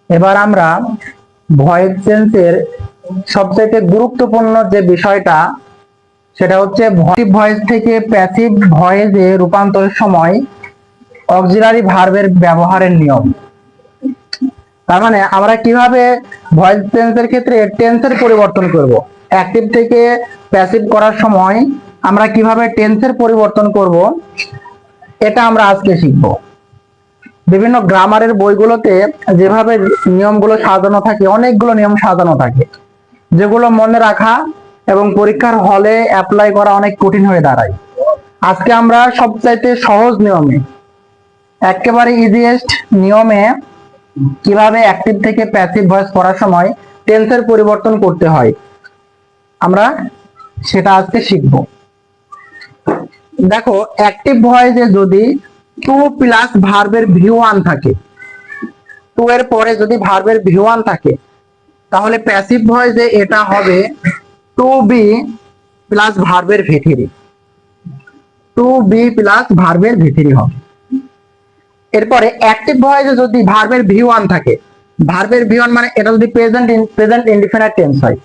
এবার আমরা ভয়েস চেঞ্জের সবচেয়ে গুরুত্বপূর্ণ যে বিষয়টা, সেটা হচ্ছে ভয়েস থেকে প্যাসিভ ভয়েসে রূপান্তরের সময় অক্সিলারি ভার্বের ব্যবহারের নিয়ম। তার মানে আমরা কিভাবে ভয়েস চেঞ্জের ক্ষেত্রে টেন্সের পরিবর্তন করব, অ্যাক্টিভ থেকে প্যাসিভ করার সময় আমরা কিভাবে টেন্সের পরিবর্তন করব, এটা আমরা আজকে শিখব। বিভিন্ন গ্রামারের বইগুলোতে যেভাবে নিয়মগুলো সাজানো থাকে, অনেকগুলো নিয়ম সাজানো থাকে, যেগুলো মনে রাখা এবং পরীক্ষার হলে অ্যাপ্লাই করা অনেক কঠিন হয়ে দাঁড়ায়। আজকে আমরা সবচাইতে সহজ নিয়মে, একেবারে ইজিয়েস্ট নিয়মে কিভাবে অ্যাক্টিভ থেকে প্যাসিভ ভয়েস করার সময় টেন্সের পরিবর্তন করতে হয়, আমরা সেটা আজকে শিখব। দেখো, অ্যাক্টিভ ভয়েসে যদি টু প্লাস ভার্বের ভি1 থাকে, টু এর পরে যদি ভার্বের ভি1 থাকে, তাহলে প্যাসিভ ভয়েসে এটা হবে টু বি প্লাস ভার্বের ভি3, টু বি প্লাস ভার্বের ভি3 হবে। এরপরে অ্যাক্টিভ ভয়েসে যদি ভার্বের ভি1 থাকে, ভার্বের ভি1 মানে এটা যদি প্রেজেন্ট ইনডিফিনিট টেন্স হয়,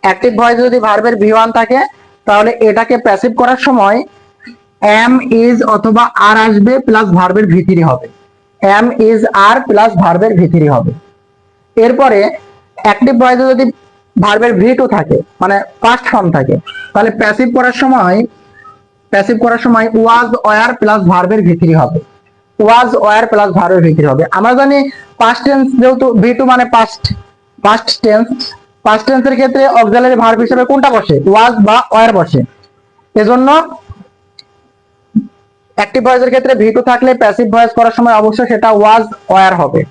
অ্যাক্টিভ ভয়েসে যদি ভার্বের ভি1 থাকে, তাহলে এটাকে প্যাসিভ করার সময় এম ইজ অথবা আর আসবে প্লাস ভার্বের ভি3 হবে, এম ইজ আর প্লাস ভার্বের ভি3 হবে। এরপরে অ্যাক্টিভ ভয়েসে যদি ভার্বের ভি2 থাকে, মানে পাস্ট ফর্ম থাকে, তাহলে প্যাসিভ করার সময় ওয়াজ ওয়ার প্লাস ভার্বের ভি3 হবে, ওয়াজ ওয়ার প্লাস ভার্বের ভি3 হবে। আমরা জানি পাস্ট টেন্স, যেহেতু ভি2 মানে পাস্ট টেন্সের ক্ষেত্রে অক্সিলারি ভার্ব হিসেবে কোনটা বসে? ওয়াজ বা ওয়ার বসে। এজন্য অ্যাক্টিভ ভয়েসের ক্ষেত্রে ভি2 থাকলে প্যাসিভ ভয়েস করার সময় অবশ্যই সেটা ওয়াজ ওয়ার হবে,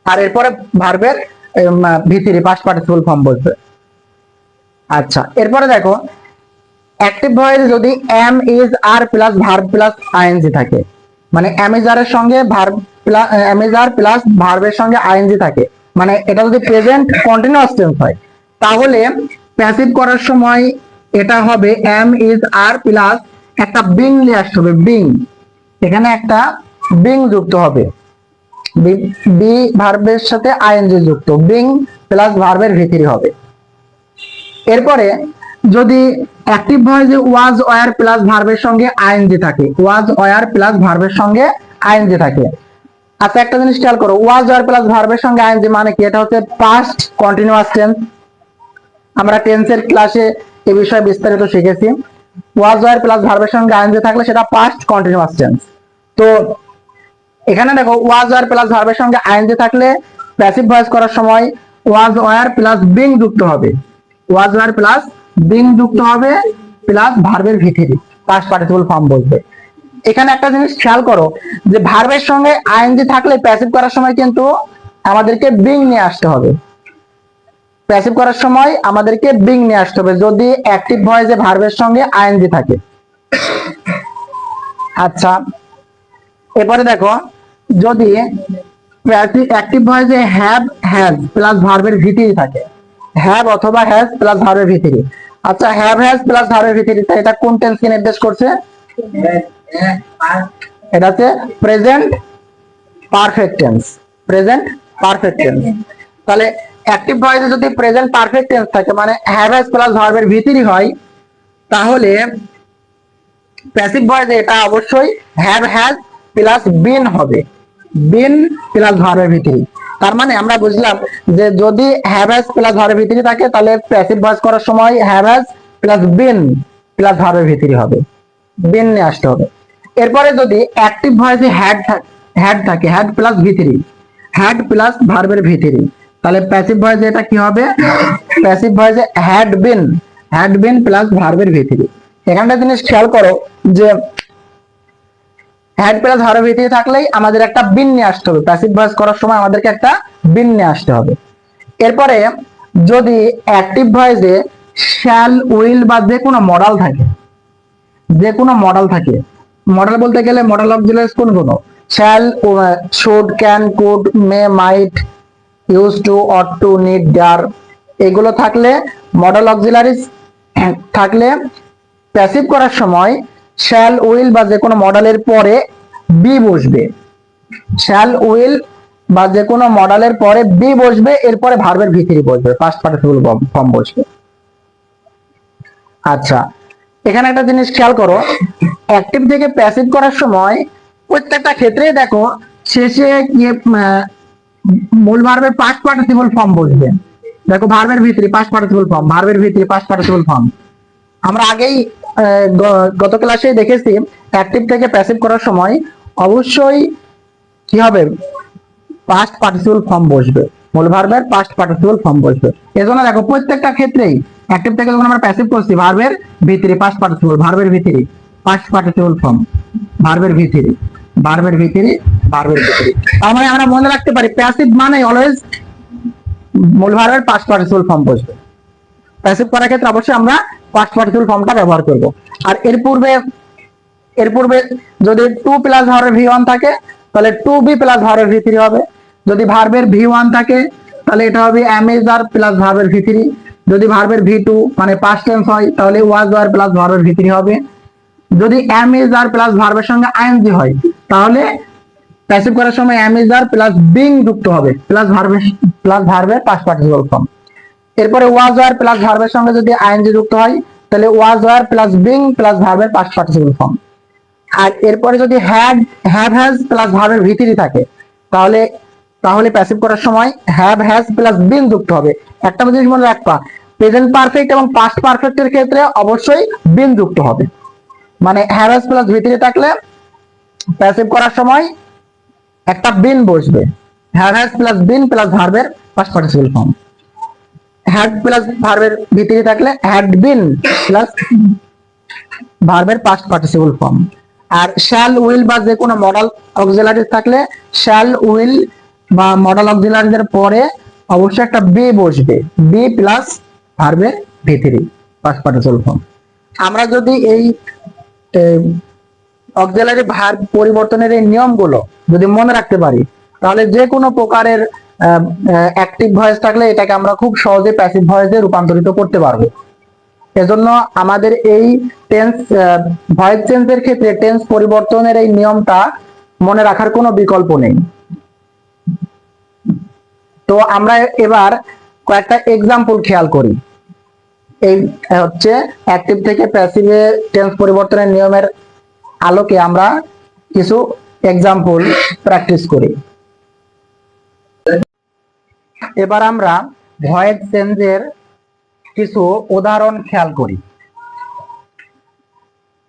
আর এরপরে ভার্বের ভি3 পাস্ট পার্টিসিপল ফর্ম বলবে। আচ্ছা, এরপরে দেখো, অ্যাক্টিভ ভয়েস যদি am is are plus verb plus ING থাকে, মানে এম ইজ আর এর সঙ্গে verb plus am is are plus ভার্বের সঙ্গে আইএনজি থাকে, মানে এটা যদি প্রেজেন্ট কন্টিনিউয়াস টেন্স হয়, তাহলে প্যাসিভ করার সময় এটা হবে এম ইজ আর প্লাস একটা বিং নিয়ে আসতে হবে, বিং, এখানে একটা বিং যুক্ত হবে, বি ভার্বের সাথে আইএনজি যুক্ত, বিং প্লাস ভার্বের ভি3 হবে। এরপরে যদি অ্যাক্টিভ ভয়েসে ওয়াজ ওয়ার প্লাস ভার্বের সঙ্গে আইএনজি থাকে, ওয়াজ ওয়ার প্লাস ভার্বের সঙ্গে আইএনজি থাকে। আচ্ছা, একটা জিনিস খেয়াল করো, ওয়াজ ওয়ার প্লাস ভার্বের সঙ্গে আইএনজি মানে কি? এটা হচ্ছে পাস্ট কন্টিনিউয়াস টেন্স। আমরা টেন্সের ক্লাসে এই বিষয়ে বিস্তারিত শিখেছি। ওয়াজ ওয়ার প্লাস ভার্বের সঙ্গে আইএনজি থাকলে সেটা পাস্ট কন্টিনিউয়াস টেন্স। তো এখানে দেখো, ওয়াজ ওয়ার প্লাস ভার্বের সঙ্গে আইএনজি থাকলে প্যাসিভ ভয়েস করার সময় ওয়াজ ওয়ার প্লাস বিং যুক্ত হবে, ওয়াজ ওয়ার প্লাস বিং যুক্ত হবে প্লাস ভার্বের ভি3, পাস্ট পার্টিসিপল ফর্ম বলবে। এখানে একটা জিনিস খেয়াল করো, যে ভার্বের সঙ্গে আইএনজি থাকলে প্যাসিভ করার সময় কিন্তু আমাদেরকে বিং নিয়ে আসতে হবে, প্যাসিভ করার সময় আমাদেরকে বিং নিয়ে আসতে হবে যদি অ্যাক্টিভ ভয়েসে ভার্বের সঙ্গে আইএনজি থাকে। আচ্ছা, এরপরে দেখো, যদি অ্যাক্টিভ ভয়েসে হ্যাভ হ্যাজ প্লাস ভার্বের ভি3 থাকে, হ্যাভ অথবা হ্যাজ প্লাস ভার্বের ভি3। আচ্ছা, হ্যাভ হ্যাজ প্লাস ভার্বের ভি3, এটা কোন টেন্সকে নির্দেশ করছে? এটা হচ্ছে present perfect tense, present perfect tense. তাহলে অ্যাক্টিভ ভয়েসে যদি প্রেজেন্ট পারফেক্ট টেন্স থাকে, মানে হ্যাভ হ্যাজ প্লাস ভার্বের ভি3 হয়, তাহলে প্যাসিভ ভয়েসে এটা অবশ্যই হ্যাভ হ্যাজ প্লাস বিন হবে, বিন প্লাস ভার্বের ভি3। তার মানে আমরা বুঝলাম যে যদি হ্যাভ হ্যাজ প্লাস ভার্বের ভি3 থাকে, তাহলে প্যাসিভ ভয়েস করার সময় have has plus been plus ভার্বের ভি3 হবে, বিন নিয়ে আসতে হবে। এরপরে যদি অ্যাক্টিভ ভয়েসে হ্যাড থাকে, হ্যাড প্লাস ভি3, হ্যাড প্লাস ভার্বের ভি3, তাহলে প্যাসিভ ভয়েসে এটা কি হবে? প্যাসিভ ভয়েসে হ্যাড বিন প্লাস ভার্বের ভি3। এখানটা জিনিস খেয়াল করো, যে হ্যাড প্লাস ভার্ব ভি3 থাকলেই আমাদের একটা বিন নিয়ে আসতে হবে, প্যাসিভ ভয়েস করার সময় আমাদেরকে একটা বিন নিয়ে আসতে হবে। এরপরে যদি অ্যাক্টিভ ভয়েসে শ্যাল উইল বা যে কোনো মডাল থাকে, যে কোনো মডাল থাকে, মডাল বলতে গেলে মডাল অক্সিলারিজ কোনগুলো? Shall, should, can, could, may, might, use to, ought to, need, dare, এগুলো থাকলে মডাল অক্সিলারিজ থাকলে প্যাসিভ করার সময় শ্যাল উইল বা যে কোনো মডেলের পরে বি বসবে, শ্যাল উইল বা যে কোনো মডেলের পরে বি বসবে, এরপরে ভার্বের ভিতরি বসবে, পাস্ট পার্টিসিপল ফর্ম বসবে। আচ্ছা, এখানে একটা জিনিস খেয়াল করো, অ্যাক্টিভ থেকে প্যাসিভ করার সময় প্রত্যেকটা ক্ষেত্রেই দেখো শেষে মূল ভার্বের পাস্ট পার্টিসিপল ফর্ম বসবে। দেখো ভার্বের ভিতরে পাস্ট পার্টিসিপল ফর্ম, ভার্বের ভিতরে পাস্ট পার্টিসিপল ফর্ম। আমরা আগেই গত ক্লাসে দেখেছি অ্যাক্টিভ থেকে প্যাসিভ করার সময় অবশ্যই কি হবে, পাস্ট পার্টিসিপল ফর্ম বসবে, মূল ভার্বের পাস্ট পার্টিসিপল ফর্ম বসবে। এজন্য দেখো প্রত্যেকটা ক্ষেত্রেই অ্যাক্টিভ থেকে যখন আমরা প্যাসিভ করছি ভার্বের ভিতরে পাস্ট পার্টিসিপল, ভার্বের ভিতরে পাস্ট পার্টিসিপল ফর্ম, ভার্বের ভিতরে, ভার্বের ভিতরে, ভার্বের ভিতরে। তার মানে আমরা মনে রাখতে পারি প্যাসিভ মানে অলওয়েজ মূল ভার্বের পাস্ট পার্টিসিপল ফর্ম বসবে। প্যাসিভ করার ক্ষেত্রে অবশ্যই আমরা পাস্ট পার্টিসিপল ফর্মটা ব্যবহার করব। আর এর পূর্বে যদি টু প্লাস ভার্বের ভি ওয়ান থাকে তাহলে টু বি প্লাস ভার্বের ভি থ্রি হবে। যদি ভার্বের ভি ওয়ান থাকে তাহলে এটা হবে এম ইজ আর প্লাস ভার্বের ভি থ্রি। যদি ভার্বের ভি টু মানে পাস্ট টেন্স হয় তাহলে ওয়াজ ওয়ার প্লাস ভার্বের ভি থ্রি হবে। যদি এম ইজ আর প্লাস ভার্বের সঙ্গে আইএনজি হয় তাহলে প্যাসিভ করার সময় am is are plus being যুক্ত হবে, প্লাস ভার্বের পাস্ট পার্টিসিপল ফর্ম। এরপরে ওয়াজ ওয়ার প্লাস ভার্বের সঙ্গে যদি আইএনজি যুক্ত হয় তাহলে ওয়াজ ওয়ার প্লাস বিং প্লাস ভার্বের পাস্ট পার্টিসিপল ফর্ম। আর এরপরে যদি হ্যাড হ্যাভ হ্যাজ প্লাস ভার্বের ভিতরি থাকে তাহলে তাহলে প্যাসিভ করার সময় হ্যাভ হ্যাজ প্লাস বিন যুক্ত হবে। একটা জিনিস মনে রাখবা, প্রেজেন্ট পারফেক্ট এবং পাস্ট পারফেক্টের ক্ষেত্রে অবশ্যই বিন যুক্ত হবে। মানে হ্যাভ হ্যাজ প্লাস ভিতরি থাকলে প্যাসিভ করার সময় একটা বিন বসবে, have has plus been plus ভার্বের past participle form. Had plus ভার্বের ভিতরি থাকলে হ্যাড বিন প্লাস ভার্বের পাস্ট পার্টিসিপল ফর্ম। আর শ্যাল উইল বা যে কোনো মডেল অক্সিলারি থাকলে শ্যাল উইল বা মডেল অক্সিলারিদের পরে অবশ্যই একটা বি বসবে, বি প্লাস ভার্বের ভিতরি পাস্ট পার্টিসিপল ফর্ম। আমরা যদি এই অক্সিলারি ভার্ব পরিবর্তনের এই নিয়মগুলো যদি মনে রাখতে পারি তাহলে যে কোনো প্রকারের অ্যাক্টিভ ভয়েস থাকলে এটাকে আমরা খুব সহজে প্যাসিভ ভয়েসে রূপান্তরিত করতে পারবো। এজন্য আমাদের এই টেন্স ভয়েস চেঞ্জের ক্ষেত্রে টেন্স পরিবর্তনের এই নিয়মটা মনে রাখার কোনো বিকল্প নেই। তো আমরা এবার কয়েকটা এক্সাম্পল খেয়াল করি। এই হচ্ছে অ্যাক্টিভ থেকে প্যাসিভে টেন্স পরিবর্তনের নিয়মের আলোকে আমরা কিছু এক্সাম্পল প্র্যাকটিস করি। এবার আমরা ভয়েস চেঞ্জের কিছু উদাহরণ খেয়াল করি।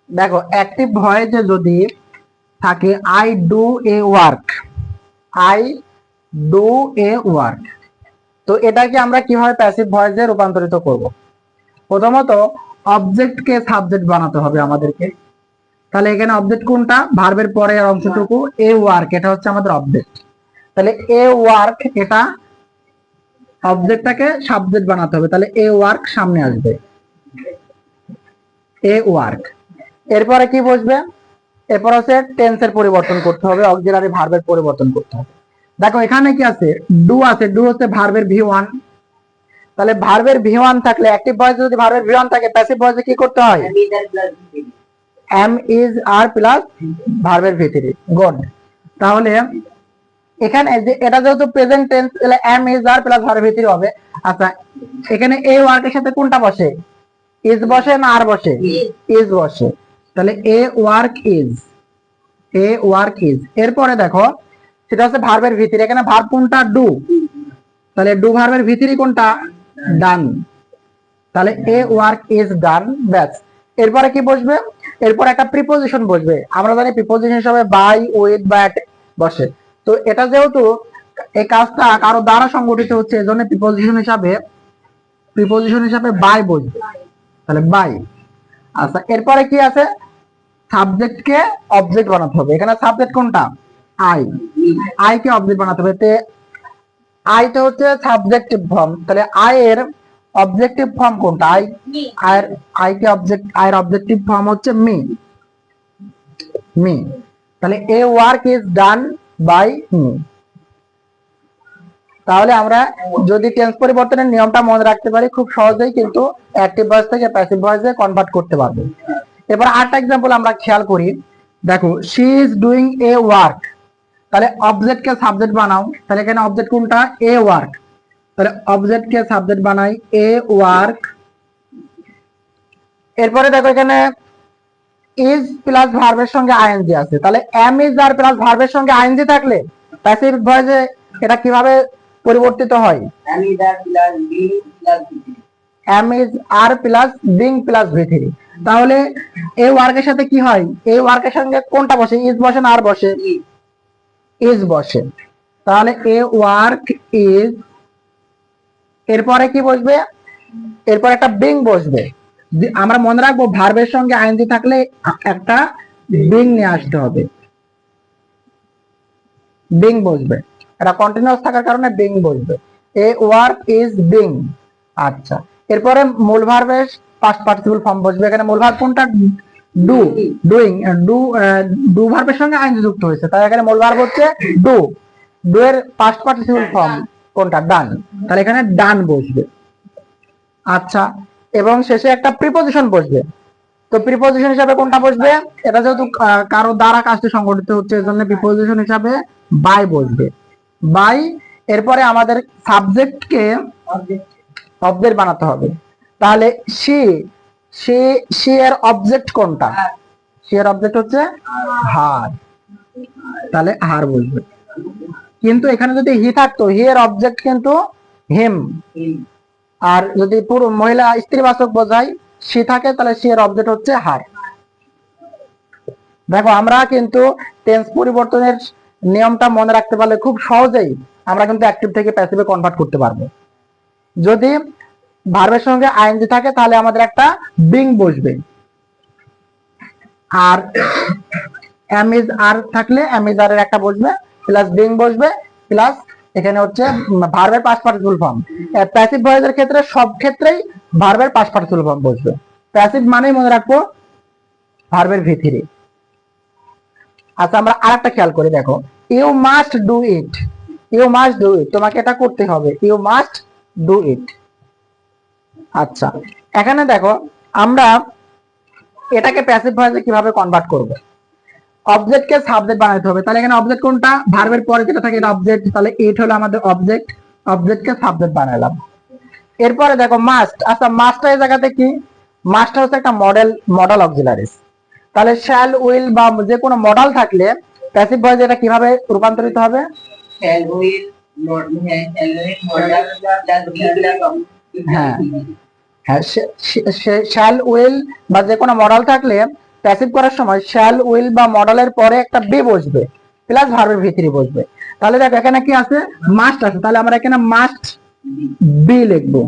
দেখো অ্যাক্টিভ ভয়েসে যদি থাকে I do a work, I do a work, তো এটাকে আমরা কিভাবে প্যাসিভ ভয়েসে রূপান্তরিত করব? প্রথমত অবজেক্টকে সাবজেক্ট বানাতে হবে আমাদেরকে। তাহলে এখানে অবজেক্ট কোনটা? ভার্বের পরের অংশটুকু এ ওয়ার্ক, এটা হচ্ছে আমাদের অবজেক্ট। তাহলে এ ওয়ার্ক, এটা অবজেক্টটাকে সাবজেক্ট বানাতে হবে, তাহলে এ ওয়ার্ক সামনে আসবে, এ ওয়ার্ক। এরপরে কি বসবে? এরপর হচ্ছে টেন্সের পরিবর্তন করতে হবে, অক্সিলারি ভার্বের পরিবর্তন করতে হবে। দেখো এখানে কি আছে? ডু আছে, ডু হচ্ছে ভার্বের ভি ওয়ান। তাহলে ভার্বের ভি ওয়ান থাকলে অ্যাক্টিভ ভয়েসে যদি ভার্বের ভি ওয়ান থাকে প্যাসিভ ভয়েসে কি করতে হয়? এম ইজ আর প্লাস ভার্বের ভিতরে। গুড। তাহলে এখানে এটা যেহেতু প্রেজেন্ট টেন্স তাহলে এম ইজ আর প্লাস ভার্বের ভিতরে হবে। আচ্ছা, এখানে এ ওয়ার্কের সাথে কোনটা বসে? ইজ বসে না আর বসে? ইজ বসে। তাহলে a work is, a work is. এরপরে দেখো সেটা হচ্ছে ভার্বের ভিতরে, এখানে ভার্ব কোনটা? ডু। তাহলে ডু ভার্বের ভিতরে কোনটা? ডান। তাহলে এ ওয়ার্ক ইজ ডান, ব্যাস। এরপরে কি বসবে? এরপর একটা প্রিপোজিশন বসবে। আমরা জানি প্রিপোজিশন হিসেবে বাই, উইথ বা অ্যাট বসে। তো এটা যেহেতু এই কাজটা কারো দ্বারা সংগঠিত হচ্ছে এজন্য প্রিপোজিশন হিসাবে বাই বসবে, তাহলে বাই। আচ্ছা, এরপরে কি আছে? সাবজেক্টকে অবজেক্ট বানাতে হবে। এখানে সাবজেক্ট কোনটা? আই, আই কে অবজেক্ট বানাতে হবে। তে আই তো হচ্ছে সাবজেক্টিভ ফর্ম, তাহলে আই এর অবজেক্টিভ ফর্ম কোনটা? আই কে অবজেক্ট, আই এর অবজেক্টিভ ফর্ম হচ্ছে মি, মি। তাহলে a work is done by me. তাহলে আমরা যদি টেন্স পরিবর্তনের নিয়মটা মনে রাখতে পারি খুব সহজেই কিন্তু অ্যাক্টিভ ভয়েস থেকে প্যাসিভ ভয়েসে কনভার্ট করতে পারবো। এবার আরেকটা एग्जांपल আমরা খেয়াল করি, দেখো she is doing a work, তাহলে অবজেক্ট কে সাবজেক্ট বানাও, তাহলে এখানে অবজেক্ট কোনটা, এ ওয়ার্ক, তাহলে অবজেক্ট কে সাবজেক্ট বানাই এ ওয়ার্ক। এরপরে দেখো এখানে ইজ প্লাস ভার্বের সঙ্গে আইএনজি আছে, তাহলে এম ইজ আর প্লাস ভার্বের সঙ্গে আইএনজি থাকলে প্যাসিভ ভয়েসে এটা কিভাবে পরিবর্তিত হয়, am is are plus being plus V three, am is are plus being plus ভি3। তাহলে এই ওয়ার্কের সাথে কি হয়, এই ওয়ার্কের সঙ্গে কোনটা বসে, ইজ বসে না আর বসে, ইজ বসে, তাহলে এ ওয়ার্ক ইজ, এরপরে কি বসবে, এরপর একটা বিং বসবে। আমরা মনে রাখবো ভার্বের সঙ্গে আইএনজি থাকলে একটা বিং নিয়ে আসতে হবে, বিং বসবে, এটা কন্টিনিউয়াস থাকার কারণে বিং বসবে, এ ওয়ার্ক ইজ বিং। আচ্ছা, এরপরে মূল ভার্বের পাস্ট পার্টিসিপল ফর্ম বসবে, এখানে মূল ভার্ব কোনটা, ডু, ডুইং, ডু ভার্বের সঙ্গে আইএনজি যুক্ত হয়েছে, তাই এখানে মূল ভার্ব হচ্ছে ডু, ডু এর পাস্ট পার্টিসিপল ফর্ম কোনটা, ডান, তাহলে এখানে ডান বসবে। আচ্ছা, এবং শেষে একটা প্রিপজিশন বসবে, তো প্রিপজিশন হিসাবে কোনটা বসবে, এটা যেহেতু কারো দ্বারা কাজটি সংগঠিত হচ্ছে এজন্য প্রিপজিশন হিসাবে বাই বসবে, বাই। এরপরে আমাদের সাবজেক্টকে অবজেক্ট বানাতে হবে, তাহলে সি, সি এর অবজেক্ট কোনটা, সি এর অবজেক্ট হচ্ছে হার, তাহলে হার বসবে। কিন্তু এখানে যদি হি থাকতো, হি এর অবজেক্ট কিন্তু হিম, আর যদি পুরো মহিলা স্ত্রীবাচক বোঝায় সি থাকে, তাহলে সি এর অবজেক্ট হচ্ছে হার। দেখো আমরা কিন্তু টেন্স পরিবর্তনের নিয়মটা মনে রাখতে পারলে খুব সহজেই আমরা কিন্তু অ্যাক্টিভ থেকে প্যাসিভে কনভার্ট করতে পারবো। যদি ভার্বের সঙ্গে আইএনজি থাকে তাহলে আমাদের একটা বিং বসবে, আর এম ইজ আর থাকলে এম ইজ আর এর একটা বসবে, প্লাস বিং বসবে, প্লাস এখানে হচ্ছে ভার্বের পাস্ট পার্টিসিপল ফর্ম। প্যাসিভ ভয়েসের ক্ষেত্রে সব ক্ষেত্রেই ভার্বের পাস্ট পার্টিসিপল ফর্ম বসবে। প্যাসিভ মানেই মনে রাখবো ভার্বের ভি3। আচ্ছা, আমরা আরেকটা খেয়াল করি, দেখো you must do it, you must do it, তোমাকে এটা করতে হবে, ইউ মাস্ট ডু ইট। আচ্ছা, এখানে দেখো আমরা এটাকে প্যাসিভ ভয়েসে কিভাবে কনভার্ট করব, অবজেক্টকে সাবজেক্ট বানাতে হবে, তাহলে এখানে অবজেক্ট কোনটা, ভার্বের পরে যেটা থাকে এটা অবজেক্ট, তাহলে ইট হলো আমাদের অবজেক্ট, অবজেক্টকে সাবজেক্ট বানালাম। এরপরে দেখো মাস্ট, আচ্ছা মাস্টটা এই জায়গাতে কি, মাস্টটা হচ্ছে একটা মডেল অক্সিলারিজ, তাহলে শ্যাল উইল বা যে কোনো মডেল থাকলে প্যাসিভ ভয়েসে এটা কিভাবে রূপান্তরিত হবে, shall will modal plus be plus, হ্যাঁ হ্যাঁ, শ্যাল উইল বা যে কোনো মডেল থাকলে প্যাসিভ করার সময় শ্যাল উইল বা মডেলের পরে একটা বি বসবে, প্লাস ভার্বের ভি3 বসবে। তাহলে দেখো এখানে কি আছে, মাস্ট আছে, তাহলে আমরা এখানে মাস্ট বি লিখবো,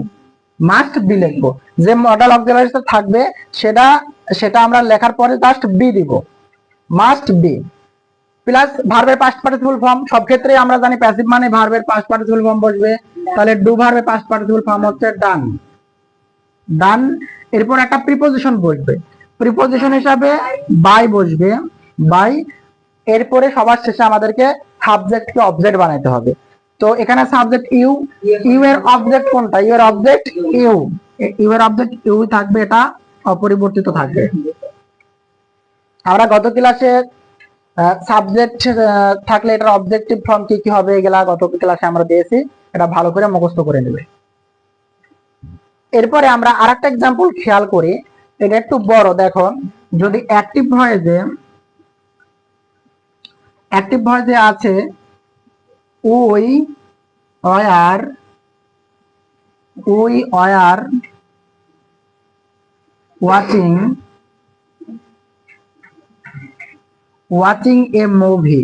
মাস্ট বি লিখবো, যে মডেল অক্সিলারিজ থাকবে সেটা আমরা লেখার পরে জাস্ট বি দিব, মাস্ট বি, প্লাস ভার্বের পাস্ট পার্টিসিপল ফর্ম। সব ক্ষেত্রে আমরা জানি প্যাসিভ মানে ভার্বের পাস্ট পার্টিসিপল ফর্ম বসবে, তাহলে ডু ভার্বের পাস্ট পার্টিসিপল ফর্ম হচ্ছে ডান, ডান। এরপর একটা প্রিপজিশন বসবে, প্রিপজিশন হিসাবে বাই বসবে, বাই। এরপরে সবার শেষে আমাদেরকে সাবজেক্টকে অবজেক্ট বানাইতে হবে, তো এখানে সাবজেক্ট ইউ, ইউ এর অবজেক্ট কোনটা, ইউ এর অবজেক্ট ইউ, ইউ এর অবজেক্ট ইউ থাকবে, এটা অপরিবর্তিত থাকবে। আমরা গত ক্লাসে সাবজেক্ট থাকলে এটার অবজেক্টিভ ফর্ম কি কি হবে এগুলা গত ক্লাসে আমরা দিয়েছি, এটা ভালো করে মুখস্থ করে নেবে। এরপরে আমরা আরেকটা एग्जांपल খেয়াল করি, এটা একটু বড়, দেখো যদি অ্যাক্টিভ ভয়েসে আছে we were watching a movie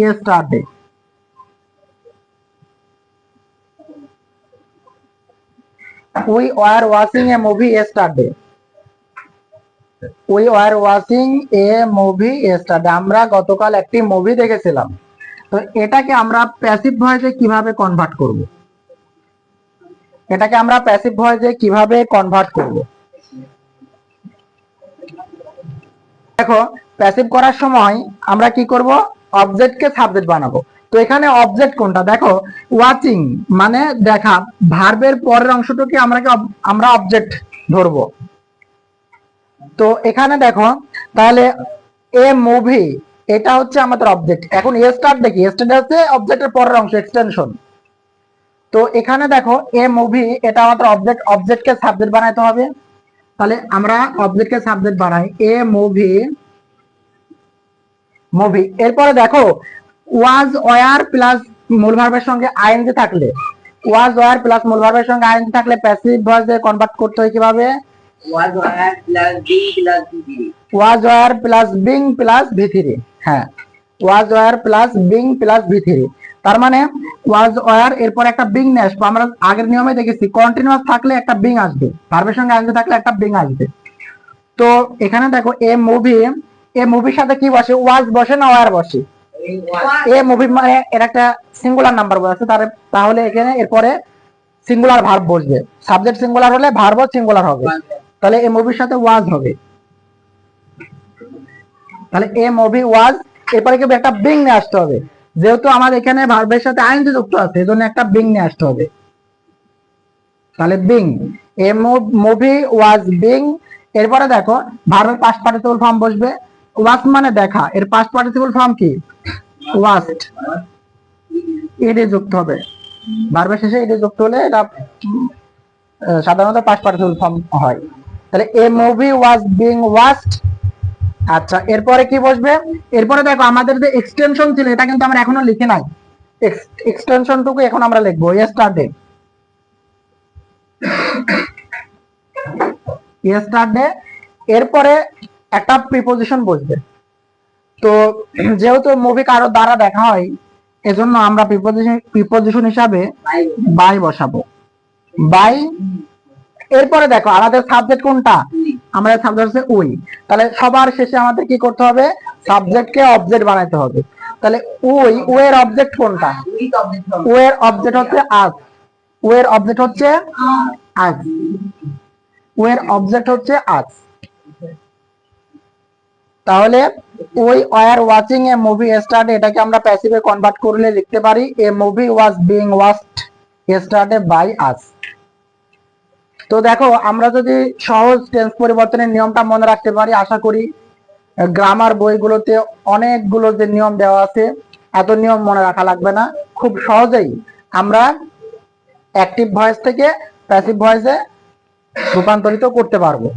yesterday, we were watching a movie yesterday, we were watching a movie yesterday, আমরা গতকাল একটি মুভি দেখেছিলাম। তো এটাকে আমরা প্যাসিভ ভয়েসে কিভাবে কনভার্ট করব, দেখো প্যাসিভ করার সময় আমরা কি করব, অবজেক্টকে সাবজেক্ট বানাবো। তো এখানে অবজেক্ট কোনটা দেখো, ওয়াচিং মানে দেখা, ভার্বের পরের অংশটাকে আমরা অবজেক্ট ধরবো। তো এখানে দেখো তাহলে এ মুভি এটা হচ্ছে আমাদের অবজেক্ট। এখন এ স্টার্ট দেখি, এ স্টার্ট হচ্ছে অবজেক্টের পরের অংশ, এক্সটেনশন। তো এখানে দেখো এ মুভি এটা আমাদের অবজেক্ট, অবজেক্টকে সাবজেক্ট বানাইতে হবে। তাহলে আমরা অবজেক্টকে সাবজেক্ট বানাই, এ মুভি মুভি। এরপরে দেখো ওয়াজ ওয়ার প্লাস মূল ভার্বের সঙ্গে আইএনজি থাকলে, ওয়াজ ওয়ার প্লাস মূল ভার্বের সঙ্গে আইএনজি থাকলে প্যাসিভ ভয়েসে কনভার্ট করতে হয় কিভাবে? was were plus being plus be was were plus being plus ভি3। হ্যাঁ, was were plus being plus ভি3। তার মানে ওয়াজ ওয়ার এরপর একটা বিং নিয়ে আসবো। আমরা আগের নিয়মে দেখেছি কন্টিনিউয়াস থাকলে একটা বিং আসবে, ভার্বের সঙ্গে আইএনজি থাকলে একটা বিং আসবে। তো এখানে দেখো এ মুভির সাথে কি বসে? ওয়াজ বসে না ওয়ার বসে? এ মুভি মানে এর একটা সিঙ্গুলার নাম্বার বসে, তাহলে এখানে এরপরে সিঙ্গুলার ভার্ব বসবে। সাবজেক্ট সিঙ্গুলার হলে ভার্বও সিঙ্গুলার হবে, তাহলে এ মুভির সাথে ওয়াজ হবে। তাহলে এ মুভি ওয়াজ, এরপরে কি একটা বিং নিয়ে আসতে হবে, যেহেতু আমাদের এখানে ভার্বের সাথে আইএনজি যুক্ত আছে এজন্য একটা বিং নিয়ে আসতে হবে। তাহলে being, A movie was being. এরপরে দেখো ভার্বের পাস্ট পার্টিসিপল ফর্ম বসবে। ওয়াজ মানে দেখা, এর পাস্ট পার্টিসিপল ফর্ম কি? ওয়াস্ট। ইডি যুক্ত হবে, ভার্বের শেষে ইডি যুক্ত হলে এটা সাধারণত পাস্ট পার্টিসিপল ফর্ম হয়। তাহলে a movie was being watched. আচ্ছা, এরপরে কি বসবে? এরপরে দেখো আমাদের যে এক্সটেনশন ছিল এটা কিন্তু আমরা এখনো লিখে নাই, এক্সটেনশনটুকু এখন আমরা লিখবো। Yesterday, yesterday. এরপরে একটা প্রিপোজিশন বসবে। তো যেহেতু মুভি কারো দ্বারা দেখা হয় এজন্য আমরা প্রিপোজিশন হিসাবে বাই বসাবো, বাই। এরপরে দেখো আমাদের সাবজেক্ট কোনটা? আমাদের সাবজেক্ট হচ্ছে উই। তাহলে সবার শেষে আমাদের কি করতে হবে? সাবজেক্টকে অবজেক্ট বানাইতে হবে। তাহলে উই এর অবজেক্ট কোনটা? উই এর অবজেক্ট হচ্ছে আজ, উই এর অবজেক্ট হচ্ছে আজ, উই এর অবজেক্ট হচ্ছে আজ। তাহলে we were watching a movie yesterday, এটাকে আমরা প্যাসিভে কনভার্ট করলে লিখতে পারি a movie was being watched yesterday by us. তো দেখো আমরা যদি সহজ টেন্স পরিবর্তনের নিয়মটা মনে রাখতে পারি, আশা করি গ্রামার বইগুলোতে অনেকগুলো যে নিয়ম দেওয়া আছে এত নিয়ম মনে রাখা লাগবে না, খুব সহজেই আমরা অ্যাক্টিভ ভয়েস থেকে প্যাসিভ ভয়েসে রূপান্তরিত করতে পারবো।